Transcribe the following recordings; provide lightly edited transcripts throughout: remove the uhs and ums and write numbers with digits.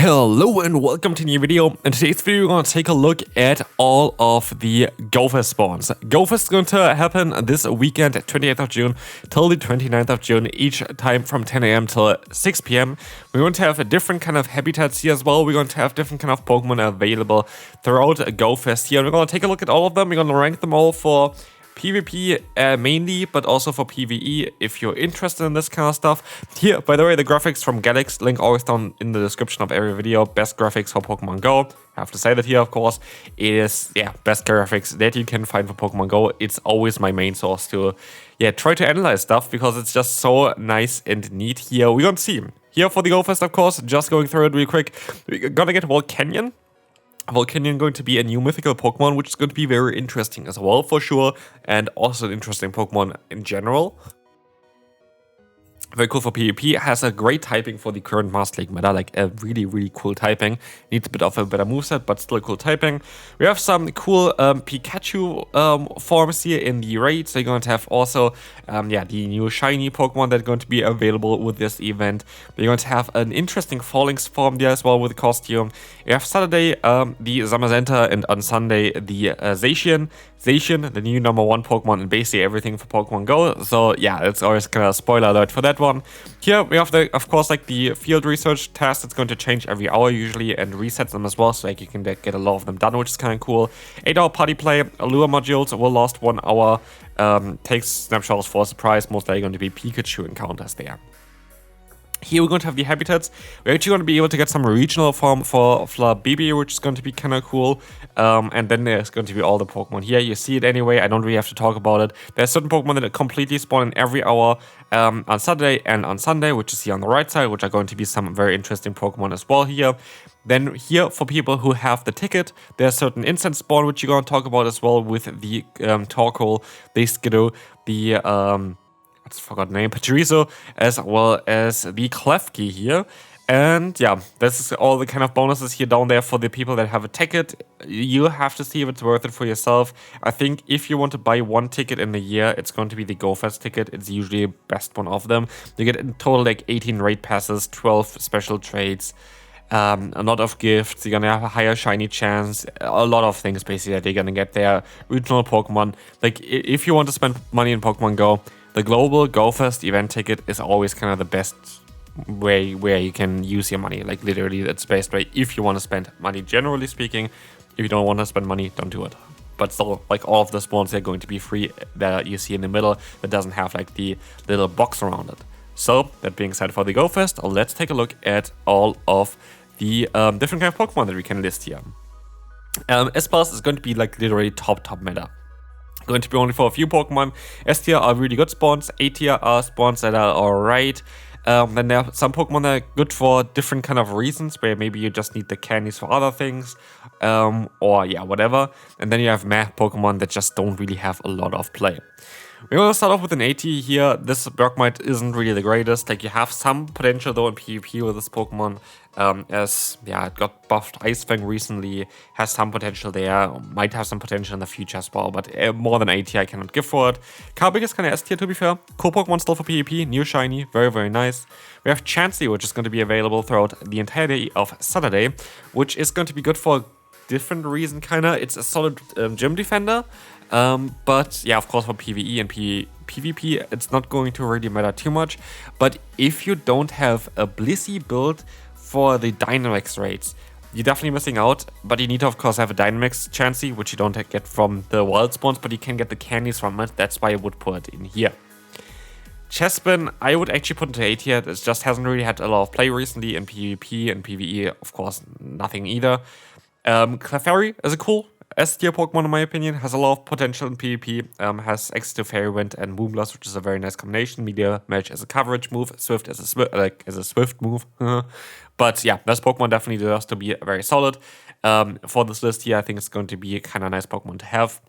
Hello and welcome to a new video. In today's video we're going to take a look at all of the GoFest spawns. GoFest is going to happen this weekend, 28th of June till the 29th of June, each time from 10 AM till 6 PM. We're going to have a different kind of habitats here as well. We're going to have different kind of Pokemon available throughout GoFest here. We're going to take a look at all of them. We're going to rank them all for PvP mainly, but also for PvE if you're interested in this kind of stuff. Here, by the way, the graphics from Galax, link always down in the description of every video. Best graphics for Pokemon Go. I have to say that here, of course. It is, best graphics that you can find for Pokemon Go. It's always my main source to, try to analyze stuff because it's just so nice and neat here. We're going to see. Here for the GoFest, of course, just going through it real quick. We're gonna get Volcanion. Volcanion going to be a new mythical Pokemon, which is going to be very interesting as well, for sure, and also an interesting Pokemon in general. Very cool for PvP, has a great typing for the current Master League meta, like a really cool typing. Needs a bit of a better moveset, but still cool typing. We have some cool Pikachu forms here in the raid, so you're going to have also the new shiny Pokemon that are going to be available with this event. You're going to have an interesting Fallings form there as well with the costume. You have Saturday the Zamazenta, and on Sunday the Zacian. Zacian, the new #1 Pokemon in basically everything for Pokemon Go. So yeah, it's always kind of a spoiler alert for that one. Here we have of course the field research task that's going to change every hour usually and resets them as well, so like you can get a lot of them done, which is kind of cool. 8-hour party play, Allure modules will last 1 hour. Takes snapshots for a surprise, most likely going to be Pikachu encounters there. Here we're going to have the habitats. We're actually going to be able to get some regional form for Flabibi, which is going to be kind of cool. And then there's going to be all the Pokemon here. You see it anyway. I don't really have to talk about it. There's certain Pokemon that completely spawn in every hour on Saturday and on Sunday, which is here on the right side, which are going to be some very interesting Pokemon as well here. Then here, for people who have the ticket, there's certain instant spawn, which you're going to talk about as well with the Torkoal, the Skidoo, the I just forgot the name, Pachirisu, as well as the Klefki here. And yeah, this is all the kind of bonuses here down there for the people that have a ticket. You have to see if it's worth it for yourself. I think if you want to buy one ticket in a year, it's going to be the GoFest ticket. It's usually the best one of them. You get in total like 18 raid passes, 12 special trades, a lot of gifts. You're gonna have a higher shiny chance, a lot of things basically that you're gonna get there. Regional Pokemon. Like if you want to spend money in Pokemon Go, the global GoFest event ticket is always kind of the best way where you can use your money. Like literally, that's the best way if you want to spend money. Generally speaking, if you don't want to spend money, don't do it. But still, like all of the spawns are going to be free that you see in the middle. That doesn't have like the little box around it. So that being said, for the GoFest, let's take a look at all of the different kind of Pokemon that we can list here. S-Pass is going to be like literally top meta. Going to be only for a few Pokemon. S tier are really good spawns. A tier are spawns that are alright. Then there are some Pokemon that are good for different kind of reasons, where maybe you just need the candies for other things, or whatever. And then you have meh Pokemon that just don't really have a lot of play. We're going to start off with an AT here. This Bergmite isn't really the greatest. Like, you have some potential though in PvP with this Pokemon. It got buffed Ice Fang recently. Has some potential there. Might have some potential in the future as well. But more than AT I cannot give for it. Carbig is kind of S tier to be fair. Cool Pokemon still for PvP. New shiny. Very nice. We have Chansey, which is going to be available throughout the entire day of Saturday. Which is going to be good for a different reason kinda. It's a solid gym defender. But yeah, of course for PvE and PvP it's not going to really matter too much. But if you don't have a Blissey build for the Dynamax raids, you're definitely missing out. But you need to of course have a Dynamax Chansey, which you don't get from the wild spawns, but you can get the candies from it. That's why I would put it in here. Chespin, I would actually put into A tier. It just hasn't really had a lot of play recently in PvP and PvE, of course nothing either. Clefairy is a cool S tier Pokemon in my opinion, has a lot of potential in PvP, has access to Fairy Wind and Moonblast, which is a very nice combination. Meteor Match as a coverage move, Swift as a swift move. But yeah, this Pokemon definitely deserves to be very solid. For this list here, I think it's going to be a kind of nice Pokemon to have.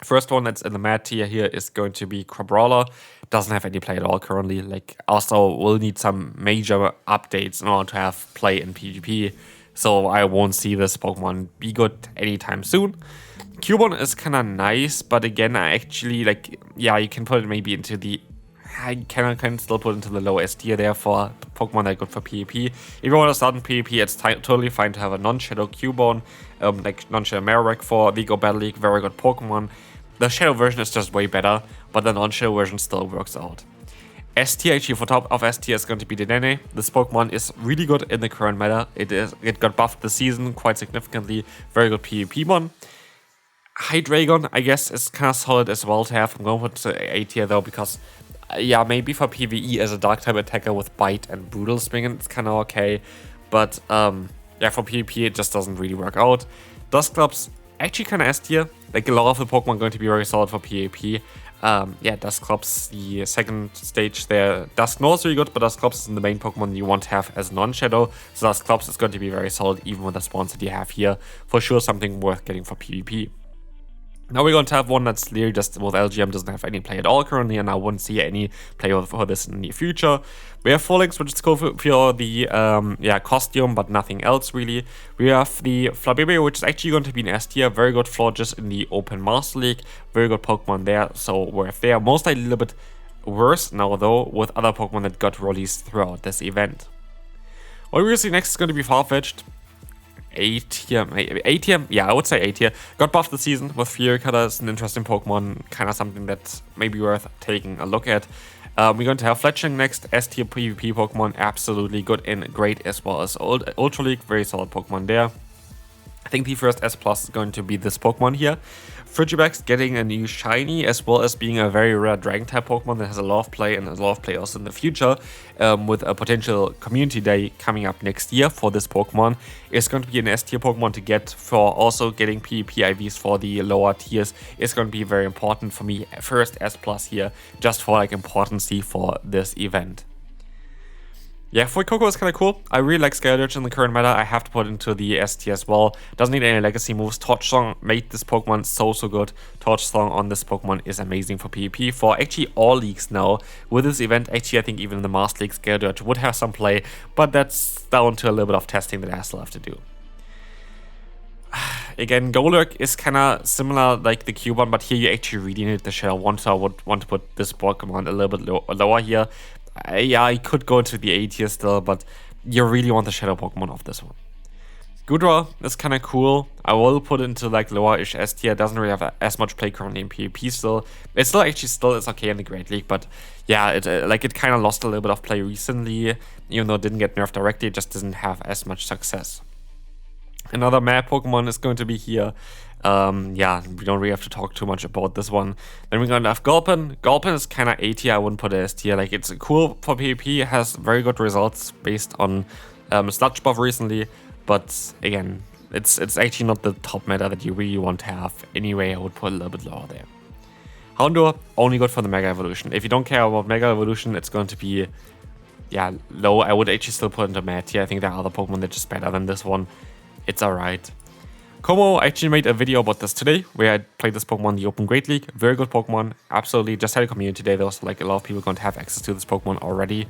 First one that's in the mad tier here is going to be Crabrawler. Doesn't have any play at all currently. Like, also will need some major updates in order to have play in PvP. So I won't see this Pokemon be good anytime soon. Cubone is kind of nice, but again, I actually you can put it maybe into the I can still put into the low S tier there for Pokemon that are good for PvP. If you want to start in PvP, it's totally fine to have a non-Shadow Cubone, like non-Shadow Marowak for League or Battle League, very good Pokemon. The Shadow version is just way better, but the non-Shadow version still works out. S tier, actually for top of S tier is going to be Dedenne. This Pokemon is really good in the current meta. It got buffed this season quite significantly. Very good PvP mon. Hydreigon, I guess, is kind of solid as well to have. I'm going to put to A tier though, because yeah, maybe for PvE as a dark type attacker with Bite and Brutal Swing, it's kind of okay. But yeah, for PvP it just doesn't really work out. Dusclops, actually kind of S tier. Like a lot of the Pokemon going to be very solid for PvP. Yeah, Dusclops, the second stage there. Dusknoir is really good, but Dusclops is the main Pokemon you want to have as non-Shadow. So Dusclops is going to be very solid even with the spawns that you have here. For sure something worth getting for PvP. Now we're going to have one that's clearly just with LGM doesn't have any play at all currently, and I wouldn't see any play for this in the near future. We have Pholinx, which is cool for the yeah, costume, but nothing else really. We have the Flabébé, which is actually going to be an S tier, very good Florges in the Open Master League, very good Pokemon there, so worth there. Most likely a little bit worse now though, with other Pokemon that got released throughout this event. What we will see next is going to be Farfetch'd. A tier, yeah, I would say A tier. Got buffed this season with Fury Cutter. It's an interesting Pokemon, kind of something that may be worth taking a look at. We're going to have Fletchling next, S tier PvP Pokemon, absolutely good and great as well as Ultra League, very solid Pokemon there. I think the first S plus is going to be this Pokemon here. Frigibax getting a new shiny, as well as being a very rare Dragon type Pokemon that has a lot of play and a lot of play also in the future, with a potential community day coming up next year for this Pokemon. It's going to be an S tier Pokemon to get for also getting PvP IVs for the lower tiers. It's going to be very important for me. First S plus here, just for like importancy for this event. Yeah, Fuecoco is kind of cool. I really like Skylarch in the current meta. I have to put into the S tier as well. Doesn't need any legacy moves. Torch Song made this Pokemon so good. Torch Song on this Pokemon is amazing for PvP. For actually all leagues now. With this event, actually I think even in the Master League, Skylarch would have some play. But that's down to a little bit of testing that I still have to do. Again, Golurk is kind of similar like the Cubone, but here you actually really need the Shadow 1, so I would want to put this Pokemon a little bit lower here. Yeah, I could go to the A tier still, but you really want the Shadow Pokemon of this one. Goodra is kind of cool. I will put it into like lower-ish S tier. Doesn't really have as much play currently in PvP still. It's still is okay in the Great League, but yeah, it kind of lost a little bit of play recently. Even though it didn't get nerfed directly, it just doesn't have as much success. Another mad Pokemon is going to be here. Yeah, we don't really have to talk too much about this one. Then we're going to have Gulpin. Gulpin is kind of A tier. I wouldn't put it as tier. Like, it's cool for PvP. It has very good results based on Sludge buff recently. But again, it's actually not the top meta that you really want to have. Anyway, I would put a little bit lower there. Houndour, only good for the Mega Evolution. If you don't care about Mega Evolution, it's going to be, yeah, low. I would actually still put into mad tier. I think there are other Pokemon that are just better than this one. It's alright. Como, I actually made a video about this today, where I played this Pokemon in the Open Great League. Very good Pokemon, absolutely. Just had a community day, though, so like a lot of people are going to have access to this Pokemon already.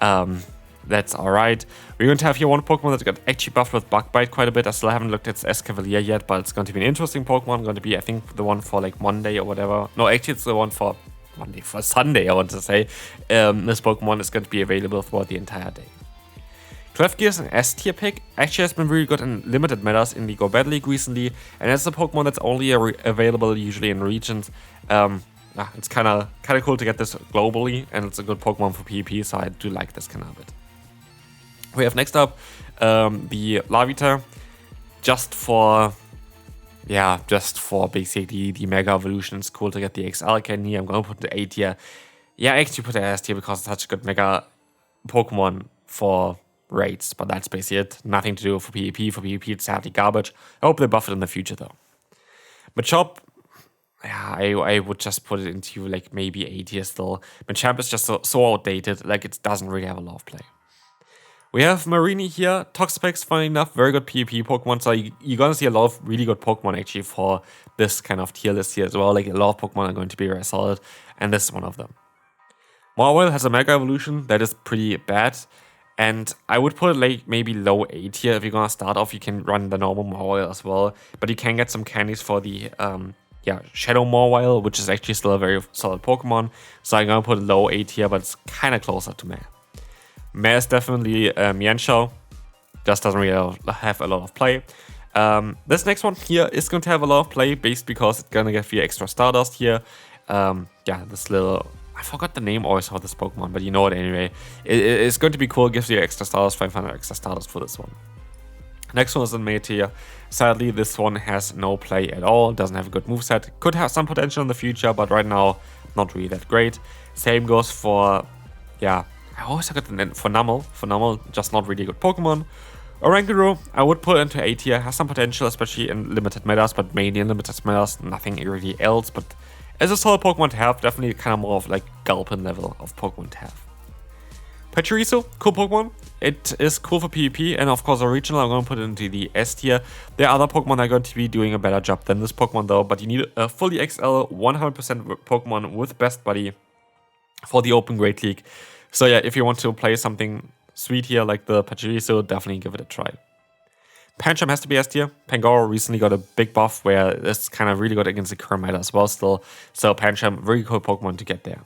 That's alright. We're going to have here one Pokemon that got actually buffed with Bug Bite quite a bit. I still haven't looked at its Escavalier yet, but it's going to be an interesting Pokemon. Going to be, I think, the one for like Monday or whatever. No, actually, it's the one for Monday, for Sunday, I want to say. This Pokemon is going to be available throughout the entire day. Clefgear is an S tier pick, actually has been really good in limited metas in the Go Battle League recently, and it's a Pokemon that's only available usually in regions. It's kind of cool to get this globally, and it's a good Pokemon for PvP, so I do like this kind of bit. We have next up the Larvitar, just for basically the Mega Evolution. It's cool to get the XL can here. I'm going to put the A tier. Yeah, I actually put the S tier because it's such a good Mega Pokemon for raids, but that's basically it. Nothing to do for PvP. For PvP, it's sadly garbage. I hope they buff it in the future, though. Machop, yeah, I would just put it into like maybe A tier still. Machamp is just so outdated, like it doesn't really have a lot of play. We have Marini here. Toxapex, funny enough, very good PvP Pokemon. So you're gonna see a lot of really good Pokemon actually for this kind of tier list here as well. Like a lot of Pokemon are going to be very solid, and this is one of them. Marwell has a Mega Evolution that is pretty bad. And I would put it like maybe low A tier. If you're gonna start off, you can run the normal Marwell as well. But you can get some candies for the yeah, Shadow Mawile, which is actually still a very solid Pokemon. So I'm gonna put it low A tier, but it's kind of closer to Meh. Meh is definitely Mienshao. Just doesn't really have a lot of play. This next one here is going to have a lot of play, based because it's gonna give you extra Stardust here. Yeah, this little, I forgot the name always of this Pokemon, but you know it anyway. It's going to be cool, gives you extra Stardust, 500 extra Stardust for this one. Next one is in Meh tier. Sadly, this one has no play at all, doesn't have a good moveset. Could have some potential in the future, but right now, not really that great. Same goes for, yeah, I always forget the name, for Numel. For Numel, just not really a good Pokemon. Oranguru, I would put into A tier, has some potential, especially in limited metas, but mainly in limited metas, nothing really else. But as a solid Pokemon to have, definitely kind of more of like Gulpin level of Pokemon to have. Pachirisu, cool Pokemon. It is cool for PvP, and of course original, I'm going to put it into the S tier. There are other Pokemon that are going to be doing a better job than this Pokemon though, but you need a fully XL 100% Pokemon with Best Buddy for the Open Great League. So yeah, if you want to play something sweet here like the Pachirisu, definitely give it a try. Pancham has to be S tier. Pangoro recently got a big buff where it's kind of really good against the current meta as well still. So Pancham, very cool Pokemon to get there.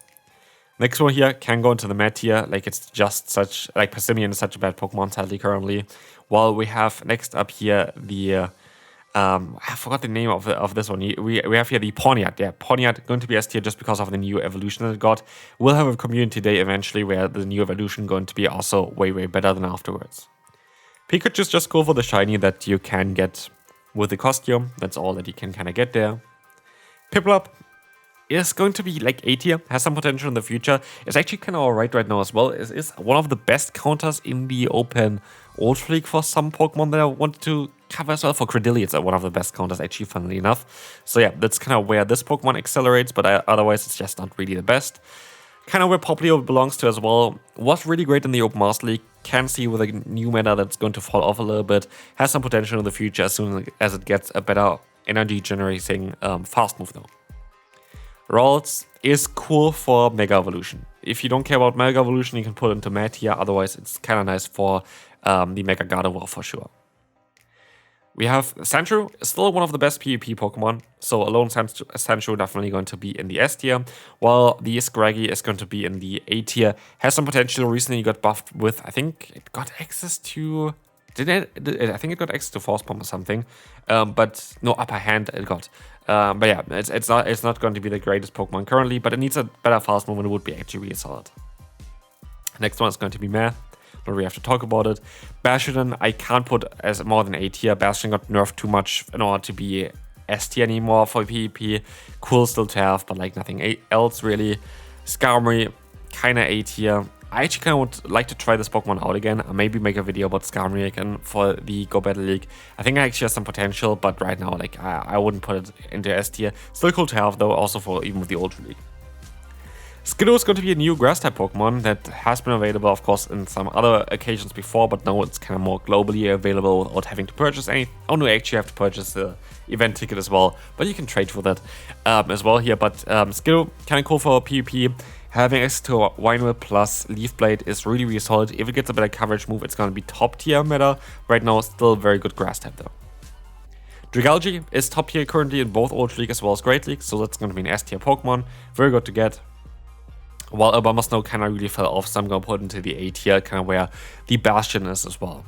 Next one here can go into the Meh tier, like it's just such, like Passimian is such a bad Pokemon sadly currently. While we have next up here the, I forgot the name of this one. We have here the Pawniard. Yeah, Pawniard going to be S tier just because of the new evolution that it got. We'll have a community day eventually where the new evolution going to be also way better than afterwards. Pikachu is just cool for the shiny that you can get with the costume. That's all that you can kind of get there. Piplup is going to be like A tier, has some potential in the future. It's actually kind of alright right now as well. It is one of the best counters in the open Ultra League for some Pokemon that I wanted to cover as well. For Credilli, it's one of the best counters actually, funnily enough. So yeah, that's kind of where this Pokemon accelerates, but otherwise it's just not really the best. Kind of where Popplio belongs to as well. Was really great in the Open Master League. Can see with a new meta that's going to fall off a little bit. Has some potential in the future as soon as it gets a better energy generating fast move though. Ralts is cool for Mega Evolution. If you don't care about Mega Evolution, you can put it into Meh tier. Otherwise, it's kind of nice for the Mega Gardevoir for sure. We have Sandshrew, still one of the best PvP Pokemon. So alone Sandshrew definitely going to be in the S tier. While the Scraggy is going to be in the A tier. Has some potential. Recently got buffed with, I think it got access to... I think it got access to Force Bomb or something. But no, Upper Hand it got. But yeah, it's not going to be the greatest Pokemon currently, but it needs a better fast move and it would be actually really solid. Next one is going to be Meh. Don't really have to talk about it. Bastion, I can't put as more than A tier. Bastion got nerfed too much in order to be S tier anymore for PvP. Cool still to have, but like nothing else really. Skarmory, kinda A tier. I actually kind of would like to try this Pokemon out again. Maybe make a video about Skarmory again for the Go Battle League. I think I actually have some potential, but right now, like, I wouldn't put it into S tier. Still cool to have, though, also for even with the Ultra League. Skiddo is going to be a new Grass-type Pokemon that has been available, of course, in some other occasions before, but now it's kind of more globally available without having to purchase any. Oh, no, you actually have to purchase the event ticket as well, but you can trade for that as well here. But Skiddo, kind of cool for PvP. Having access to Wynwheel plus Leaf Blade is really solid. If it gets a better coverage move, it's going to be top tier meta. Right now, still very good Grass type though. Dragalge is top tier currently in both Ultra League as well as Great League, so that's going to be an S tier Pokemon. Very good to get. While Obama Snow kind of really fell off, so I'm going to put it into the A tier, kind of where the Bastion is as well.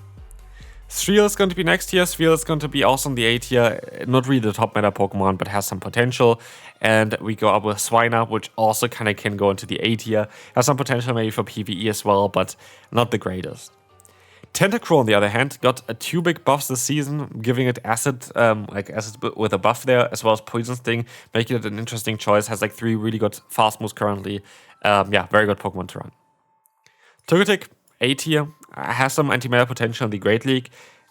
Sphere is going to be next tier. Sphere is going to be also in the A tier. Not really the top meta Pokemon, but has some potential. And we go up with Swinub, which also kind of can go into the A tier. Has some potential maybe for PvE as well, but not the greatest. Tentacruel, on the other hand, got 2 big buffs this season, giving it acid, acid with a buff there, as well as Poison Sting, making it an interesting choice. Has like 3 really good fast moves currently. Yeah, very good Pokemon to run. Togetic, A tier. Has some anti-meta potential in the Great League.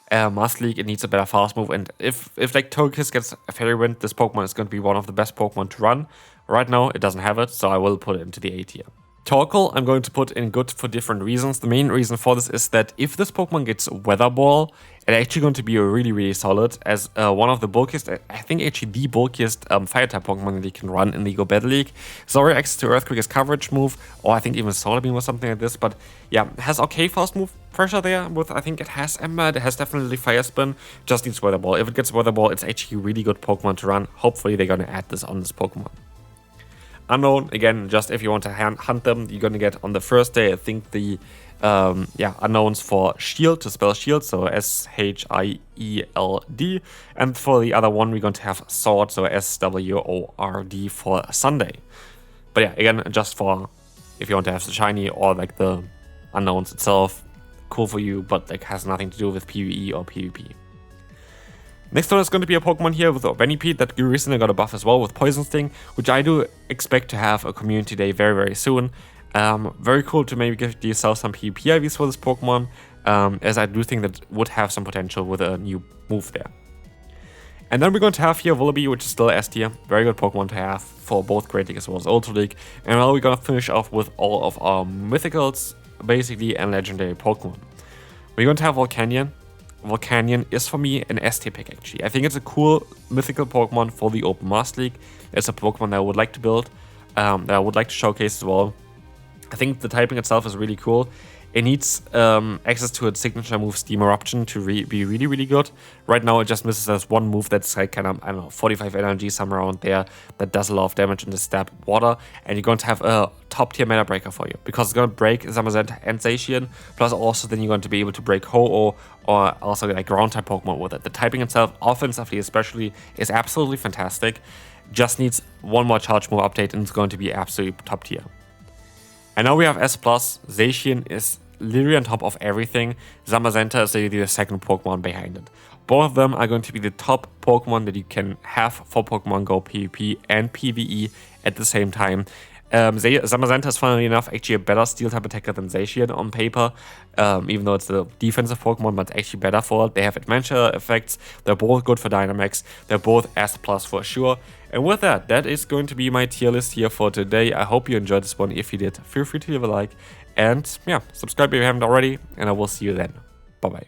Master League, it needs a better fast move. And if like Togekiss gets a Fairy Wind, this Pokemon is going to be one of the best Pokemon to run. Right now, it doesn't have it, so I will put it into the A tier. Torkoal, I'm going to put in good for different reasons. The main reason for this is that if this Pokemon gets Weather Ball, it's actually going to be really solid as one of the bulkiest, I think actually the bulkiest fire-type Pokemon that you can run in the Go Battle League. Zoro access to Earthquake is coverage move, or I think even Solar Beam or something like this, but yeah, it has okay fast move pressure there with, I think it has Ember, it has definitely Fire Spin, just needs Weather Ball. If it gets Weather Ball, it's actually a really good Pokemon to run. Hopefully they're going to add this on this Pokemon. Unknown, again, just if you want to hunt them, you're going to get on the first day, I think the unknowns for Shield, to spell Shield, so SHIELD, and for the other one we're going to have Sword, so SWORD for Sunday. But yeah, again, just for if you want to have the shiny or like the unknowns itself, cool for you, but like has nothing to do with PvE or PvP. Next one is going to be a Pokemon here with Venipede that recently got a buff as well with Poison Sting, which I do expect to have a community day very soon. Very cool to maybe give yourself some PvP IVs for this Pokemon, as I do think that would have some potential with a new move there. And then we're going to have here Vullaby, which is still S tier. Very good Pokemon to have for both Great League as well as Ultra League. And now we're going to finish off with all of our Mythicals, basically, and Legendary Pokemon. We're going to have Volcanion. Volcanion is for me an S tier pick actually. I think it's a cool mythical Pokemon for the Open Master League. It's a Pokemon that I would like to build, that I would like to showcase as well. I think the typing itself is really cool. It needs access to its signature move Steam Eruption to be really good. Right now it just misses as one move that's like kind of, I don't know, 45 energy, somewhere around there, that does a lot of damage in the stab water, and you're going to have a top tier meta breaker for you, because it's going to break Zamazenta and Zacian, plus also then you're going to be able to break Ho-Oh or also like ground type Pokemon with it. The typing itself, offensively especially, is absolutely fantastic. Just needs one more charge move update and it's going to be absolutely top tier. And now we have S+, Zacian is literally on top of everything. Zamazenta is literally the second Pokemon behind it. Both of them are going to be the top Pokemon that you can have for Pokemon Go PvP and PvE at the same time. Zamazenta is, funnily enough, actually a better steel type attacker than Zacian on paper, even though it's a defensive Pokemon, but it's actually better for it. They have adventure effects, they're both good for Dynamax, they're both S+ for sure. And with that, that is going to be my tier list here for today. I hope you enjoyed this one. If you did, feel free to leave a like, and yeah, subscribe if you haven't already, and I will see you then. Bye bye.